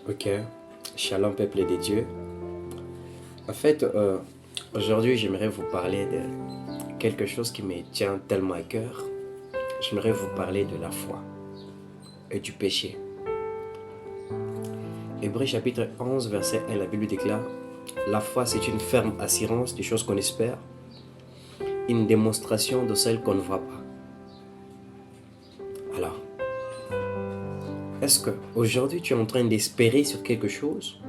Ok, shalom peuple de Dieu. En fait, aujourd'hui j'aimerais vous parler de quelque chose qui me tient tellement à cœur. J'aimerais vous parler de la foi et du péché. Hébreux chapitre 11 verset 1, la Bible déclare: la foi c'est une ferme assurance des choses qu'on espère, une démonstration de celles qu'on ne voit pas. Alors, est-ce que aujourd'hui tu es en train d'espérer sur quelque chose?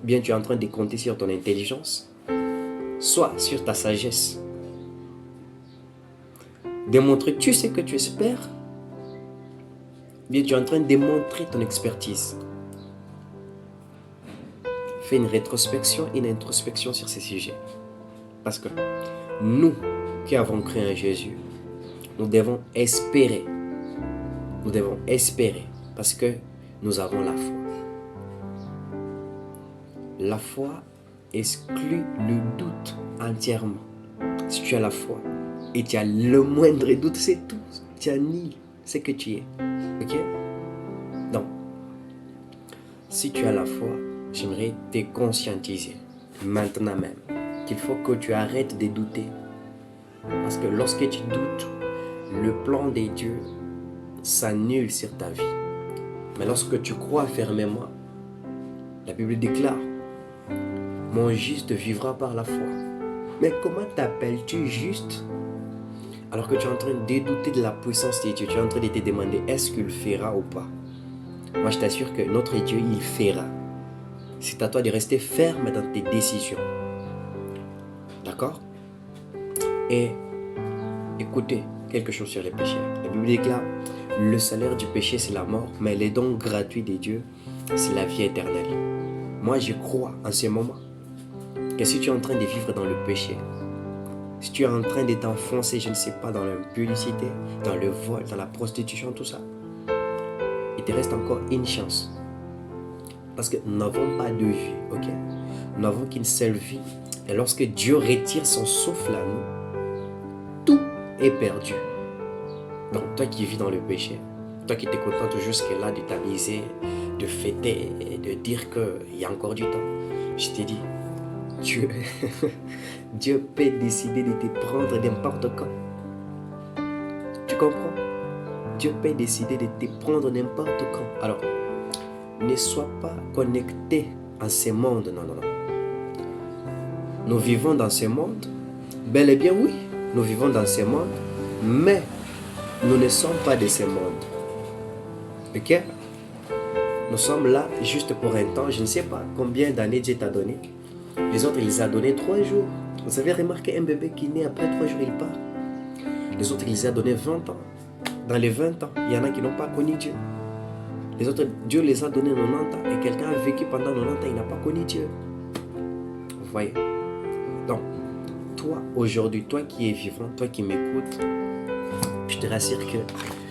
Bien tu es en train de compter sur ton intelligence, soit sur ta sagesse. Démontrer, tu sais que tu espères, bien tu es en train de démontrer ton expertise. Fais une rétrospection, une introspection sur ces sujets. Parce que nous qui avons cru en Jésus, nous devons espérer. Nous devons espérer parce que nous avons la foi. La foi exclut le doute entièrement. Si tu as la foi et tu as le moindre doute, c'est tout. Tu annihiles ce que tu es. Ok? Donc, si tu as la foi, j'aimerais te conscientiser maintenant même qu'il faut que tu arrêtes de douter. Parce que lorsque tu doutes, le plan de Dieu s'annule sur ta vie. Mais lorsque tu crois fermement, la Bible déclare: mon juste vivra par la foi. Mais comment t'appelles-tu juste alors que tu es en train de douter de la puissance de Dieu? Tu es en train de te demander est-ce qu'il fera ou pas? Moi je t'assure que notre Dieu, il fera. C'est à toi de rester ferme dans tes décisions. D'accord? Et écoutez quelque chose sur les péchés. La Bible déclare: le salaire du péché c'est la mort, mais les dons gratuits de Dieu c'est la vie éternelle. Moi je crois en ce moment que si tu es en train de vivre dans le péché, si tu es en train de t'enfoncer, je ne sais pas, dans l'impudicité, dans le vol, dans la prostitution, tout ça, il te reste encore une chance. Parce que nous n'avons pas de vie, ok? Nous n'avons qu'une seule vie. Et lorsque Dieu retire son souffle à nous, tout est perdu. Donc toi qui vis dans le péché, toi qui te contentes jusque-là de t'amuser, de fêter et de dire qu'il y a encore du temps, je te dis, Dieu, Dieu peut décider de te prendre n'importe quand. Tu comprends? Dieu peut décider de te prendre n'importe quand. Alors, ne sois pas connecté à ce monde. Non, non, non. Nous vivons dans ce monde. Bel et bien, oui, nous vivons dans ce monde. Mais nous ne sommes pas de ce monde. Ok? Nous sommes là juste pour un temps. Je ne sais pas combien d'années Dieu t'a donné. Les autres, il les a donné 3 jours. Vous avez remarqué un bébé qui naît après 3 jours, il part. Les autres, il les a donné 20 ans. Dans les 20 ans, il y en a qui n'ont pas connu Dieu. Les autres, Dieu les a donné 90 ans. Et quelqu'un a vécu pendant 90 ans, il n'a pas connu Dieu. Vous voyez? Donc, toi, aujourd'hui, toi qui es vivant, toi qui m'écoutes, je te rassure que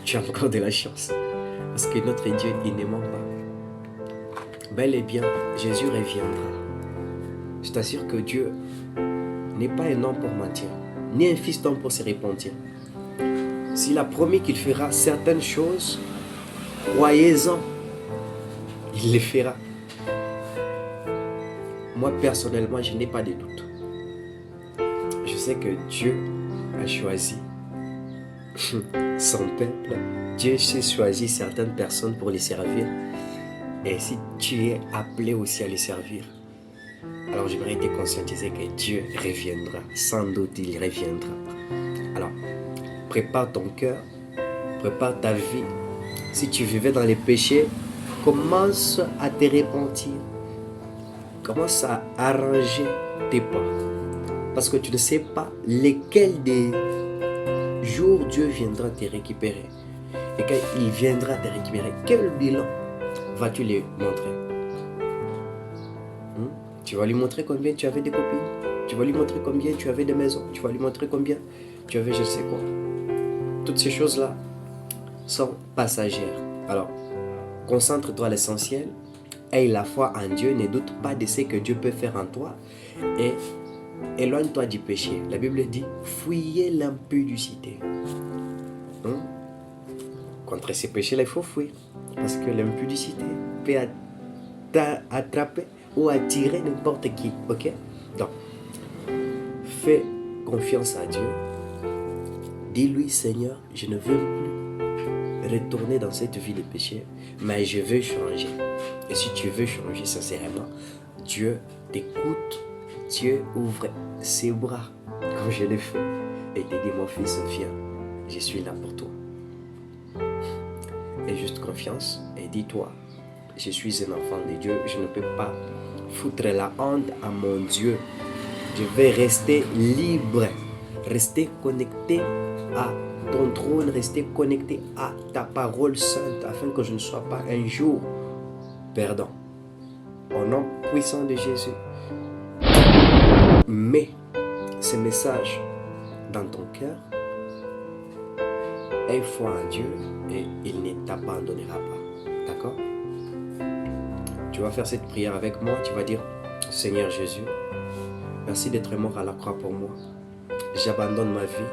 tu as encore de la chance. Parce que notre Dieu, il ne ment pas. Bel et bien, Jésus reviendra. Je t'assure que Dieu n'est pas un homme pour mentir, ni un fils d'homme pour se repentir. S'il a promis qu'il fera certaines choses, croyez-en, il les fera. Moi, personnellement, je n'ai pas de doute. Je sais que Dieu a choisi son peuple. Dieu a choisi certaines personnes pour les servir. Et si tu es appelé aussi à les servir, alors j'aimerais te conscientiser que Dieu reviendra. Sans doute, il reviendra. Alors, prépare ton cœur, prépare ta vie. Si tu vivais dans les péchés, commence à te repentir. Commence à arranger tes pas. Parce que tu ne sais pas lesquels des jours Dieu viendra te récupérer. Et quand il viendra te récupérer, quel bilan vas-tu lui montrer? Tu vas lui montrer combien tu avais de copines. Tu vas lui montrer combien tu avais de maisons. Tu vas lui montrer combien tu avais je ne sais quoi. Toutes ces choses-là sont passagères. Alors, concentre-toi à l'essentiel. Aie la foi en Dieu. Ne doute pas de ce que Dieu peut faire en toi. Et éloigne-toi du péché. La Bible dit, fuyez l'impudicité. Contre ces péchés-là, il faut fuir. Parce que l'impudicité peut attraper ou attirer n'importe qui. Ok? Donc, fais confiance à Dieu. Dis-lui, Seigneur, je ne veux plus retourner dans cette vie de péché, mais je veux changer. Et si tu veux changer sincèrement, Dieu t'écoute, Dieu ouvre ses bras, comme je l'ai fait, et te dit, mon fils, viens, je suis là pour toi. Et juste confiance, et dis-toi, je suis un enfant de Dieu, je ne peux pas foutre la honte à mon Dieu. Je vais rester libre, rester connecté à ton trône, rester connecté à ta parole sainte, afin que je ne sois pas un jour perdant. Au nom puissant de Jésus, mets ce message dans ton cœur, aie foi en Dieu et il ne t'abandonnera pas. D'accord? Tu vas faire cette prière avec moi, tu vas dire, Seigneur Jésus, merci d'être mort à la croix pour moi. J'abandonne ma vie,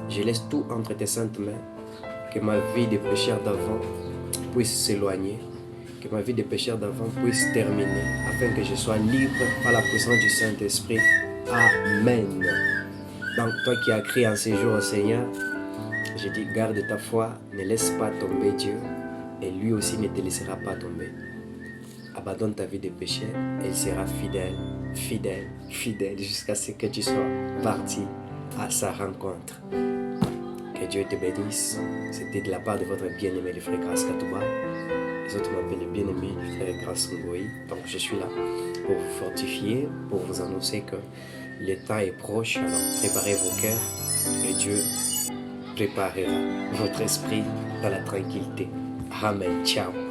je laisse tout entre tes saintes mains, que ma vie de pécheur d'avant puisse s'éloigner, que ma vie de pécheur d'avant puisse terminer, afin que je sois libre par la puissance du Saint-Esprit. Amen. Donc toi qui as crié en ces jours au Seigneur, je dis, garde ta foi, ne laisse pas tomber Dieu, et lui aussi ne te laissera pas tomber. Abandonne ta vie de péché, et il sera fidèle, fidèle, fidèle, jusqu'à ce que tu sois parti à sa rencontre. Que Dieu te bénisse. C'était de la part de votre bien-aimé le frère Grace Katouba. Les autres m'appellent le bien-aimé le frère Grace Ngoï. Donc je suis là pour vous fortifier, pour vous annoncer que le temps est proche. Alors préparez vos cœurs et Dieu préparera votre esprit dans la tranquillité. Amen. Ciao.